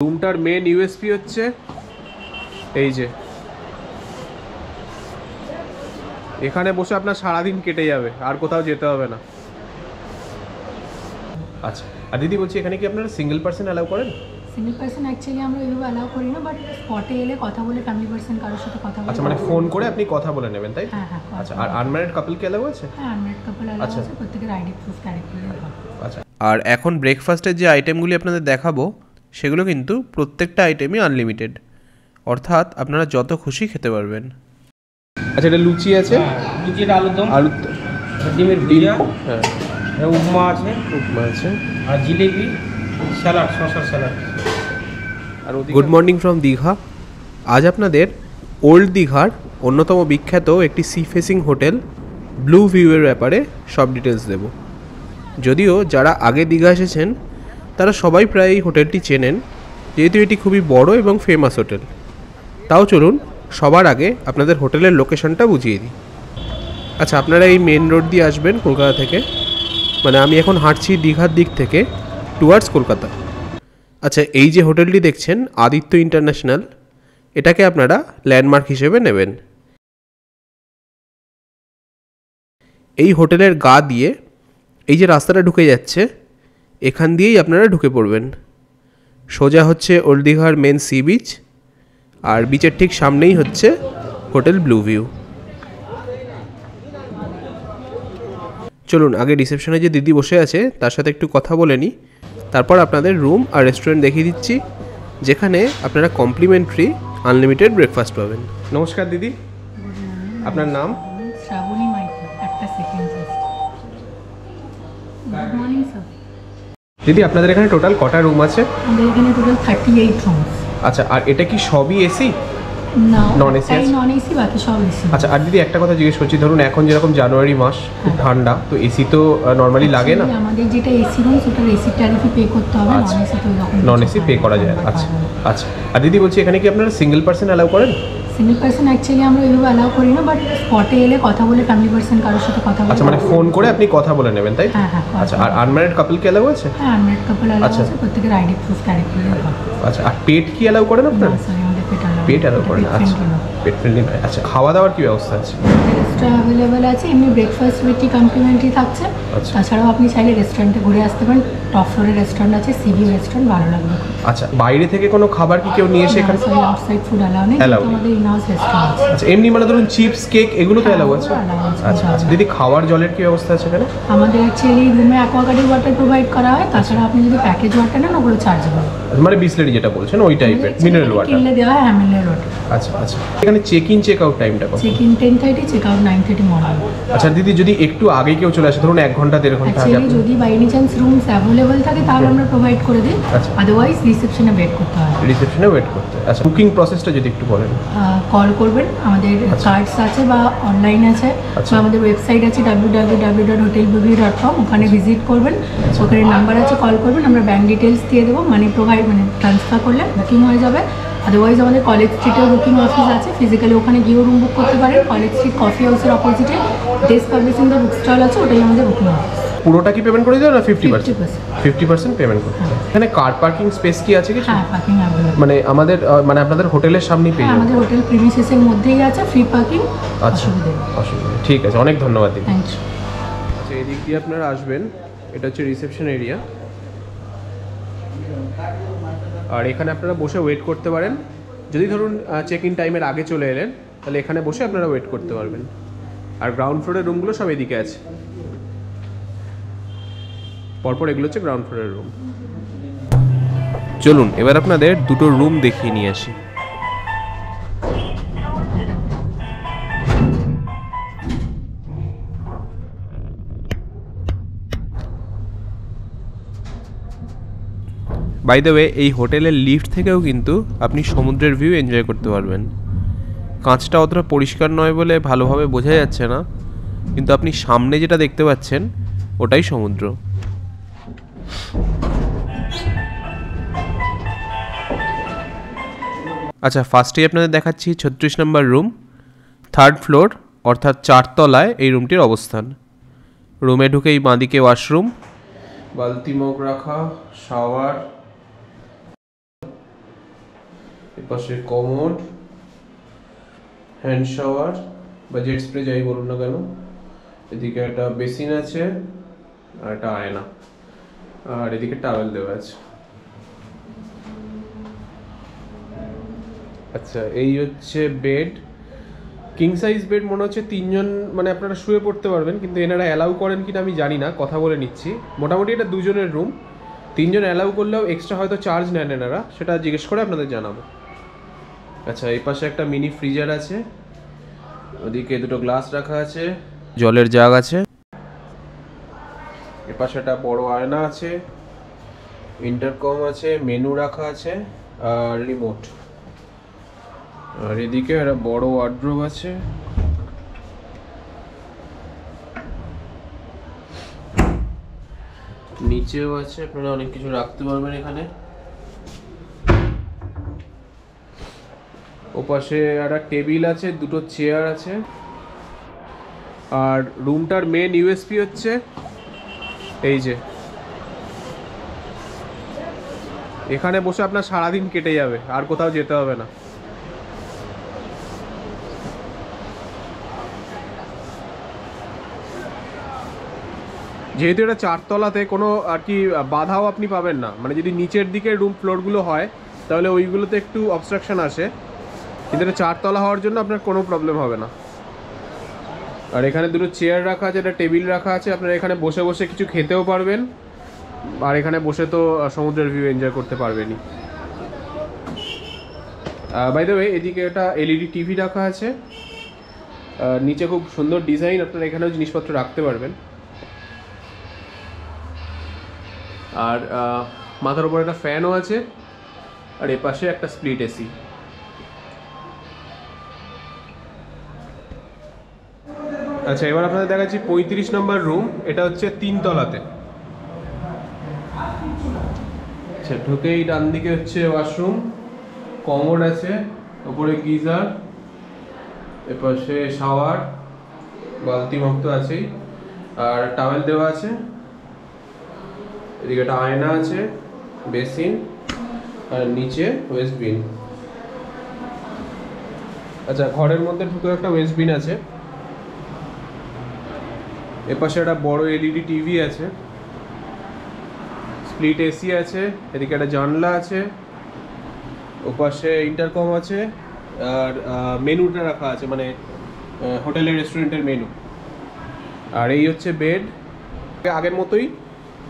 রুমটার main USP হচ্ছে এই যে এখানে বসে আপনার সারাদিন কেটে যাবে, আর কোথাও যেতে হবে না। আচ্ছা, আর দিদি বলছি এখানে কি আপনারা সিঙ্গেল পার্সন অ্যালাউ করেন? সিঙ্গেল পার্সন অ্যাকচুয়ালি আমরা এইভাবে অ্যালাউ করি না, বাট স্পটে এলে কথা বলে ফ্যামিলি পার্সন কারোর সাথে কথা বলে। আচ্ছা, মানে ফোন করে আপনি কথা বলে নেবেন, তাই? হ্যাঁ হ্যাঁ। আচ্ছা, আর আনম্যারিড কাপল কি অ্যালাউ আছে? হ্যাঁ, আনম্যারিড কাপল অ্যালাউ আছে, প্রত্যেকের আইডি প্রুফ ক্যারি করলে হবে। আচ্ছা, আর এখন ব্রেকফাস্টের যে আইটেমগুলি আপনাদের দেখাবো সেগুলো কিন্তু প্রত্যেকটা আইটেমই আনলিমিটেড, অর্থাৎ আপনারা যত খুশি খেতে পারবেন। আচ্ছা, এটা লুচি আছে, লুচি, আলুর দম, ডিমের ভুজিয়া, হ্যাঁ, উপমা আছে, আর জিলিপি, স্যালাড, শসার স্যালাড। আর গুড মর্নিং ফ্রম দীঘা। আজ আপনাদের ওল্ড দীঘার অন্যতম বিখ্যাত একটি সি ফেসিং হোটেল ব্লু ভিউয়ের ব্যাপারে সব ডিটেলস দেব। যদিও যারা আগে দীঘা এসেছেন তারা সবাই প্রায় এই হোটেলটি চেনেন, যেহেতু এটি খুবই বড় এবং ফেমাস হোটেল। তাও চলুন সবার আগে আপনাদের হোটেলের লোকেশনটা বুঝিয়ে দিই। আচ্ছা, আপনারা এই মেন রোড দিয়ে আসবেন কলকাতা থেকে, মানে আমি এখন হাঁটছি দীঘার দিক থেকে টুয়ার্ডস কলকাতা। আচ্ছা, এই যে হোটেলটি দেখছেন আদিত্য ইন্টারন্যাশনাল, এটাকে আপনারা ল্যান্ডমার্ক হিসেবে নেবেন। এই হোটেলের গা দিয়ে এই যে রাস্তাটা ঢুকে যাচ্ছে, এখান দিয়েই আপনারা ঢুকে পড়বেন। সোজা হচ্ছে ওল্ড দীঘার মেন সি বিচ, আর বিচের ঠিক সামনেই হচ্ছে হোটেল ব্লু ভিউ। চলুন আগে রিসেপশনে যে দিদি বসে আছে তার সাথে একটু কথা বলে নিই, তারপর আপনাদের রুম আর রেস্টুরেন্ট দেখিয়ে দিচ্ছি, যেখানে আপনারা কমপ্লিমেন্টারি আনলিমিটেড ব্রেকফাস্ট পাবেন। নমস্কার দিদি, আপনার নাম? শ্রাবণী মাইতি, একটা সেকেন্ড। Good morning sir. দিদি আপনাদের এখানে টোটাল কটা রুম আছে? আমাদের এখানে টোটাল 38 রুমস। আচ্ছা, আর এটা কি সবই এসি? না, নন এসি আছে? নন এসি, বাকি সব এসি। আচ্ছা, আর দিদি একটা কথা জিজ্ঞেস করছি, ধরুন এখন যেরকম জানুয়ারি মাস, খুব ঠান্ডা, তো এসি তো নর্মালি লাগে না? আমাদের যেটা এসি রুম সেটা এসি ট্যারিফে পে করতে হবে, নন এসি তো এরকম নন এসি পে করা যায়। আচ্ছা আচ্ছা, আর দিদি বলছি এখানে কি আপনারা সিঙ্গেল পার্সন অ্যালাউ করেন? সিঙ্গেল পার্সন অ্যাকচুয়ালি আমরা এইভাবে অ্যালাউ করি না, বাট স্পটে এলে কথা বলে ফ্যামিলি পার্সন কারোর সাথে কথা বলে। আচ্ছা, মানে ফোন করে আপনি কথা বলে নেবেন, তাই? হ্যাঁ হ্যাঁ। আচ্ছা, আর আনম্যারিড কাপল কি অ্যালাউ আছে? হ্যাঁ, আনম্যারিড কাপল অ্যালাউ আছে, প্রত্যেকের আইডি প্রুফ ক্যারি করলে হবে। আচ্ছা, আর পেট কি অ্যালাউ করেন আপনারা? সরি, আমাদের পেট অ্যালাউ করেন। আচ্ছা, পেট ফ্রেন্ডলি নয়। আচ্ছা, খাওয়া দাওয়ার কি ব্যবস্থা আছে? এক্সট্রা অ্যাভেলেবেল আছে, এমনি ব্রেকফাস্ট উইথ কমপ্লিমেন্টারি থাকছে। তাছাড়াও আপনি চাইলে রেস্টুরেন্টে ঘুরে আসতে পারেন, টপ ফ্লোরের রেস্টুরেন্ট আছে, সিভি রেস্টুরেন্ট, ভালো লাগবে। আচ্ছা, বাইরে থেকে কোনো খাবার কি কেউ নিয়ে এসে এখানে? আউটসাইড ফুড অ্যালাউ নেই, আমাদের ইনহাউস রেস্টুরেন্ট আছে। আচ্ছা, এমনি মানে ধরুন চিপস, কেক এগুলো তো অ্যালাউ আছে? আচ্ছা আচ্ছা, দিদি খাওয়ার জলের কি ব্যবস্থা আছে এখানে? আমাদের অ্যাকচুয়ালি রুমে অ্যাকোয়াগার্ডের ওয়াটার প্রোভাইড করা হয়, তাছাড়া আপনি যদি প্যাকেজ ওয়াটার নেন ওগুলো চার্জেবল। মানে বিসলেরি যেটা বলছেন ওই টাইপের মিনারেল ওয়াটার কিনলে দেওয়া হয়, মিনারেল ওয়াটার। আচ্ছা আচ্ছা, এখানে চেক ইন চেক আউট টাইমটা কত? Check in 10:30, check out 9:30 morning. আচ্ছা দিদি, যদি একটু আগে কেউ চলে আসে, ধরুন 1 ঘন্টা 1.5 ঘন্টা আগে, অ্যাকচুয়ালি যদি by any chance rooms available থাকে তাহলে আমরা প্রোভাইড করে দিই, আচ্ছা, আদারওয়াইজ রিসেপশনে ওয়েট করতে হয়। রিসেপশনে ওয়েট করতে। আচ্ছা, বুকিং প্রসেসটা যদি একটু বলেন। কল করবেন, আমাদের কার্ডস আছে বা অনলাইন আছে, বা আমাদের ওয়েবসাইট আছে www.hotelblueview.com, ওখানে ভিজিট করবেন, ওখানে নাম্বার আছে, কল করবেন, আমরা ব্যাঙ্ক ডিটেলস দিয়ে দেবো, মানি প্রোভাইড মানে ট্রান্সফার করলে বুকিং হয়ে যাবে। আদারওয়াইজ আমাদের কলেজ স্ট্রিটেও বুকিং অফিস আছে, ফিজিক্যালি ওখানে গিয়েও রুম বুক করতে পারেন। কলেজ স্ট্রিট কফি হাউসের অপোজিটে desk publishing the book stall আছে, ওটাই আমাদের বুকিং অফিস। পুরোটা কি পেমেন্ট করে দিও না 50%? 50% পেমেন্ট করতে হবে। এখানে কার পার্কিং স্পেস কি আছে কিছু? হ্যাঁ, পার্কিং অ্যাভেলেবল। মানে আমাদের মানে আপনাদের হোটেলের সামনেই পেয়ে যাবেন? আমাদের হোটেল প্রিমিসেসের মধ্যেই আছে, ফ্রি পার্কিং। আচ্ছা, অসুবিধা নেই, ঠিক আছে, অনেক ধন্যবাদ দিদি। Thank you. আচ্ছা, এদিক দিয়ে আপনারা আসবেন, এটা হচ্ছে রিসেপশন এরিয়া, আর এখানে আপনারা বসে ওয়েট করতে পারেন। যদি ধরুন চেক ইন টাইমের আগে চলে এলেন তাহলে এখানে বসে আপনারা ওয়েট করতে পারবেন। আর গ্রাউন্ড ফ্লোরের রুমগুলো সব এদিকে আছে, পরপর এগুলো হচ্ছে গ্রাউন্ড ফ্লোরের রুম। চলুন এবার আপনাদের দুটো রুম দেখিয়ে নিয়ে আসি। বাই দ্য ওয়ে, এই হোটেলের লিফট থেকেও কিন্তু আপনি সমুদ্রের ভিউ এনজয় করতে পারবেন। কাঁচটা অতটা পরিষ্কার নয় বলে ভালোভাবে বোঝা যাচ্ছে না, কিন্তু আপনি সামনে যেটা দেখতে পাচ্ছেন ওটাই সমুদ্র। আচ্ছা, ফার্স্টেই আপনাদের দেখাচ্ছি 36 নম্বর রুম, 3rd ফ্লোর, অর্থাৎ 4 তলায় এই রুমটির অবস্থান। রুমে ঢুকেই বাঁদিকে ওয়াশরুম, বালতি মগ রাখা, শাওয়ার, এপাশে কমোড, হ্যান্ড শাওয়ার বা জেট স্প্রে যাই বলুন না কেন, এদিকে একটা বেসিন আছে আর একটা আয়না, আর এদিকে টাওয়েল দেওয়া আছে। আচ্ছা, এই হচ্ছে বেড, কিং সাইজ বেড মনে হচ্ছে 3 জন মানে আপনারা শুয়ে পড়তে পারবেন, কিন্তু এনারা অ্যালাউ করেন কিনা আমি জানি না, কথা বলে নিচ্ছি। মোটামুটি এটা 2 জনের রুম, 3 জন অ্যালাউ করলেও এক্সট্রা হয়তো চার্জ নেন এনারা, সেটা জিজ্ঞেস করে আপনাদের জানাবো। আচ্ছা, এই পাশে একটা মিনি ফ্রিজার আছে, ওদিকে দুটো গ্লাস রাখা আছে, জলের জাগ আছে, এ পাশে একটা বড় আয়না আছে, ইন্টারকম আছে, মেনু রাখা আছে আর রিমোট, আর এদিকে একটা বড় ওয়ার্ড্রোব আছে। নিচেও আছে, আপনারা অনেক কিছু রাখতে পারবেন এখানে। ওপাশে একটা টেবিল আছে, দুটো চেয়ার আছে, আর রুমটার মেন ইউএসপি হচ্ছে এই যে এখানে বসে আপনার সারাদিন কেটে যাবে, আর কোথাও যেতে হবে না। যেহেতু এটা 4 তলাতে কোনো আর কি বাধাও আপনি পাবেন না, মানে যদি নিচের দিকে রুম ফ্লোরগুলো হয় তাহলে ওইগুলোতে একটু অবস্ট্রাকশন আসে, কিন্তু এটা 4 তলা হওয়ার জন্য আপনার কোনো প্রবলেম হবে না। আর এখানে দুটো চেয়ার রাখা আছে, একটা টেবিল রাখা আছে, আপনারা এখানে বসে বসে কিছু খেতেও পারবেন, আর এখানে বসে তো সমুদ্রের ভিউ এনজয় করতে পারবেনই। বাই দ্য ওয়ে, এদিকে একটা এলইডি টিভি রাখা আছে, নিচে খুব সুন্দর ডিজাইন, আপনারা এখানেও জিনিসপত্র রাখতে পারবেন। আর মাথার উপর একটা ফ্যানও আছে, আর এপাশে একটা স্প্লিট এসি। আচ্ছা, এবার আপনাদের দেখাচ্ছি 35 নম্বর রুম, এটা হচ্ছে 3 তলাতে। আচ্ছা, ঢুকেই ডান দিকে হচ্ছে ওয়াশরুম, কমোড আছে, উপরে গিজার, এপাশে শাওয়ার, বালতি মগ তো আছেই, আর টাওয়েল দেওয়া আছে, এদিকে একটা আয়না আছে, বেসিন, আর নিচে ওয়েস্ট বিন। আচ্ছা, ঘরের মধ্যে ঢুকে একটা ওয়েস্ট বিন আছে, এপাশে একটা বড় এলইডি টিভি আছে, স্প্লিট এসি আছে, এদিকে একটা জানলা আছে, ওপাশে ইন্টারকম আছে, আর মেনুটা রাখা আছে, মানে হোটেলের রেস্টুরেন্টের মেনু। আর এই হচ্ছে বেড, আগের মতোই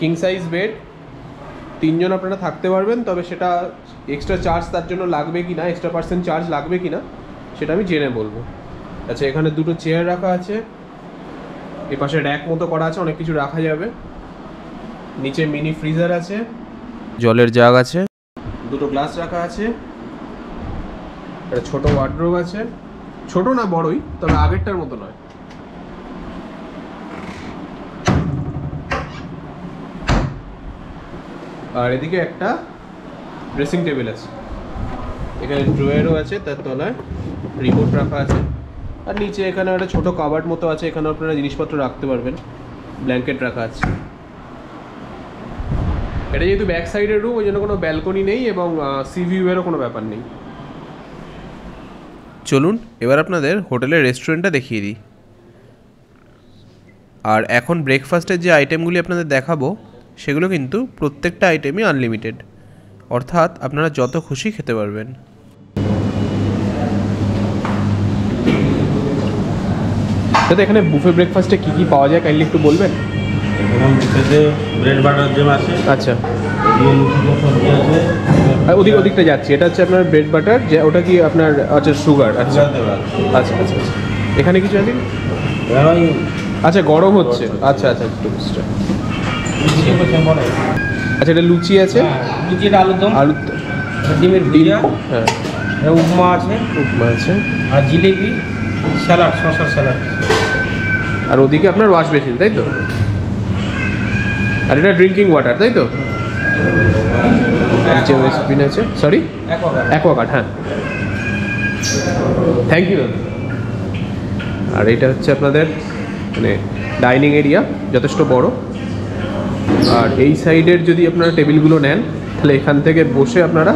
কিং সাইজ বেড, 3 জন আপনারা থাকতে পারবেন, তবে সেটা এক্সট্রা চার্জ তার জন্য লাগবে কি না, এক্সট্রা পার্সেন্ট চার্জ লাগবে কি না সেটা আমি জেনে বলবো। আচ্ছা, এখানে দুটো চেয়ার রাখা আছে, এপাশে র্যাক মতো করা আছে, অনেক কিছু রাখা যাবে, নিচে মিনি ফ্রিজার আছে, জলের জাগ আছে, দুটো গ্লাস রাখা আছে, একটা ছোট ওয়ার্ড্রোব আছে, ছোট না বড়ই, তবে আগেরটার মতো নয়। আর এদিকে একটা ড্রেসিং টেবিল আছে, এখানে ড্রয়ারও আছে, তার তলায় রিমোট রাখা আছে, আর নিচে এখানে একটা ছোট কাবার্ড মতো আছে, এখানে আপনারা জিনিসপত্র রাখতে পারবেন, ব্ল্যাঙ্কেট রাখা আছে। এটা যেহেতু ব্যাক সাইডের রুম, ওই জন্য কোনো ব্যালকনি নেই এবং সি ভিউয়েরও কোনো ব্যাপার নেই। চলুন এবার আপনাদের হোটেলের রেস্টুরেন্টটা দেখিয়ে দিই। আর এখন ব্রেকফাস্টের যে আইটেমগুলি আপনাদের দেখাবো সেগুলো কিন্তু প্রত্যেকটা আইটেমই আনলিমিটেড, অর্থাৎ আপনারা যত খুশি খেতে পারবেন। দাদা, এখানে বুফে ব্রেকফাস্টে কী কী পাওয়া যায় কাইন্ডলি একটু বলবেন? ব্রেড বাটার জেম আছে। আচ্ছা, ওদিকটা যাচ্ছি, এটা হচ্ছে আপনার ব্রেড বাটার, যে ওটা কি আপনার আচ্ছা সুগার? আচ্ছা আচ্ছা আচ্ছা, এখানে কিছু আছে? আচ্ছা, গরম হচ্ছে, আচ্ছা আচ্ছা, আচ্ছা, এটা লুচি আছে, লুচি, আলুর দম, ডিমের ভুজিয়া, হ্যাঁ, উপমা আছে, আর জিলেপি, স্যালাড, শসার স্যালাড। আর ওদিকে আপনার ওয়াশ বেসিন, তাই তো? আর এটা ড্রিঙ্কিং ওয়াটার, তাই তো? নিচে ওয়েস্ট বিন আছে, সরি অ্যাকোয়াগার্ড, হ্যাঁ, থ্যাংক ইউ দাদা। আর এটা হচ্ছে আপনাদের মানে ডাইনিং এরিয়া, যথেষ্ট বড়। আর এই সাইডের যদি আপনারা টেবিলগুলো নেন তাহলে এখান থেকে বসে আপনারা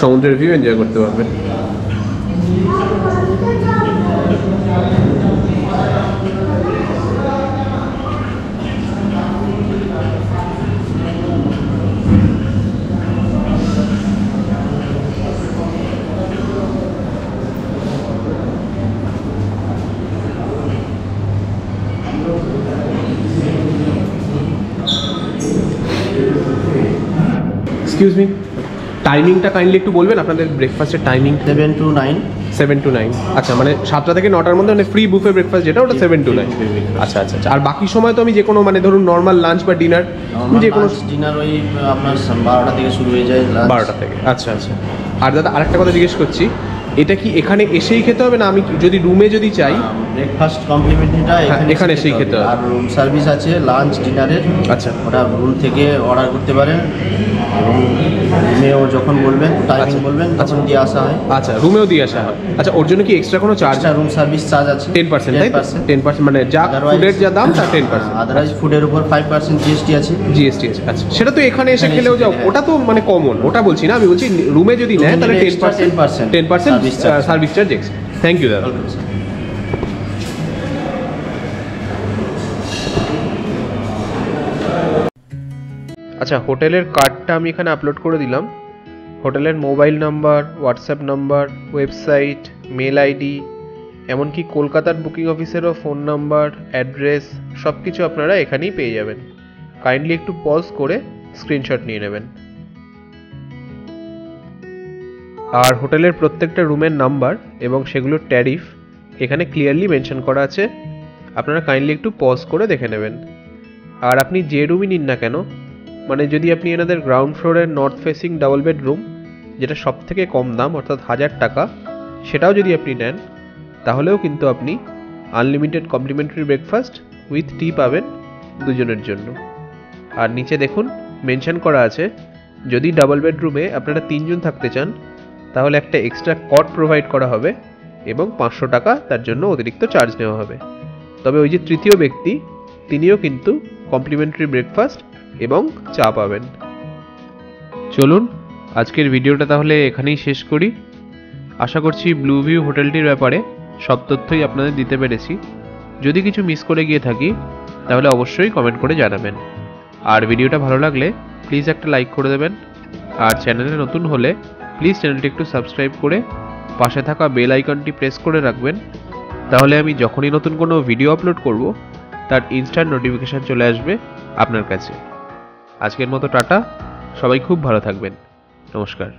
সমুদ্রের ভিউ এনজয় করতে পারবেন। এক্সকিউজ মি, টাইমিংটা কাইন্ডলি একটু বলবেন আপনাদের ব্রেকফাস্টের টাইমিং? 7 to 9। 7 to 9, আচ্ছা, মানে 7টা থেকে 9টার মধ্যে, মানে ফ্রি বুফে ব্রেকফাস্ট যেটা ওটা 7 to 9। আচ্ছা আচ্ছা আচ্ছা। আর বাকি সময় তো আমি যে কোনো, মানে ধরুন নর্মাল লাঞ্চ বা ডিনার, যে কোনো ডিনার ওই আপনার 12টা থেকে শুরু হয়ে যায়, 12টা থেকে। আচ্ছা আচ্ছা। আর দাদা আরেকটা কথা জিজ্ঞেস করছি, এটা কি এখানে এসেই খেতে হবে না আমি যদি রুমে যদি চাই? ব্রেকফাস্ট কমপ্লিমেন্টারিটা এখানে এসেই খেতে হবে। আর রুম সার্ভিস আছে লাঞ্চ ডিনারের। আচ্ছা, ওটা রুম থেকে অর্ডার করতে পারেন এবং রুমেও যখন বলবেন টাইমিং বলবেন তখন দিয়ে আসা হয়। আচ্ছা, রুমেও দিয়ে আসা হয়। আচ্ছা, ওর জন্য কি এক্সট্রা কোনো চার্জ? রুম সার্ভিস চার্জ আছে 10%, তাই তো? 10%, মানে যা ফুডের যা দাম তার 10%। আদারওয়াইজ ফুডের উপর 5% জিএসটি আছে। জিএসটি আছে, আচ্ছা। সেটা তো এখানে এসে খেলেও যাও, ওটা তো মানে কমন, ওটা বলছি না, আমি বলছি রুমে যদি নেয় তাহলে 10% service charge extra. Thank you দাদা। আচ্ছা, হোটেলের কার্ডটা আমি এখানে আপলোড করে দিলাম। হোটেলের mobile number, WhatsApp number, website, mail ID, এমনকি কলকাতার বুকিং অফিসেরও ফোন নাম্বার, অ্যাড্রেস, সব কিছু আপনারা এখানেই পেয়ে যাবেন। কাইন্ডলি একটু পজ করে স্ক্রিনশট নিয়ে নেবেন। আর হোটেলের প্রত্যেকটা রুমের নাম্বার এবং সেগুলোর ট্যারিফ এখানে ক্লিয়ারলি মেনশন করা আছে, আপনারা কাইন্ডলি একটু পজ করে দেখে নেবেন। আর আপনি যে রুমই নিন না কেন, মানে যদি আপনি এনাদের গ্রাউন্ড ফ্লোরের নর্থ ফেসিং ডাবল বেডরুম, যেটা সব থেকে কম দাম অর্থাৎ 1000 টাকা, সেটাও যদি আপনি নেন তাহলেও কিন্তু আপনি আনলিমিটেড কমপ্লিমেন্টারি ব্রেকফাস্ট উইথ টি পাবেন দুজনের জন্য। আর নিচে দেখুন মেনশন করা আছে, যদি ডাবল বেডরুমে আপনারা 3 জন থাকতে চান তাহলে একটা এক্সট্রা কট প্রোভাইড করা হবে এবং 500 টাকা তার জন্য অতিরিক্ত চার্জ নেওয়া হবে। তবে ওই যে তৃতীয় ব্যক্তি, তিনিও কিন্তু কমপ্লিমেন্টারি ব্রেকফাস্ট এবং চা পাবেন। চলুন আজকের ভিডিওটা তাহলে এখানেই শেষ করি। আশা করছি ব্লু ভিউ হোটেলটির ব্যাপারে সব তথ্যই আপনাদের দিতে পেরেছি। যদি কিছু মিস করে গিয়ে থাকি তাহলে অবশ্যই কমেন্ট করে জানাবেন। আর ভিডিওটা ভালো লাগলে প্লিজ একটা লাইক করে দেবেন। আর চ্যানেলে নতুন হলে প্লিজ চ্যানেলটি একটু সাবস্ক্রাইব করে পাশে থাকা বেল আইকনটি প্রেস করে রাখবেন, তাহলে আমি যখনই নতুন কোনো ভিডিও আপলোড করব তার ইনস্ট্যান্ট নোটিফিকেশান চলে আসবে আপনার কাছে। আজকের মতো টাটা, সবাই খুব ভালো থাকবেন, নমস্কার।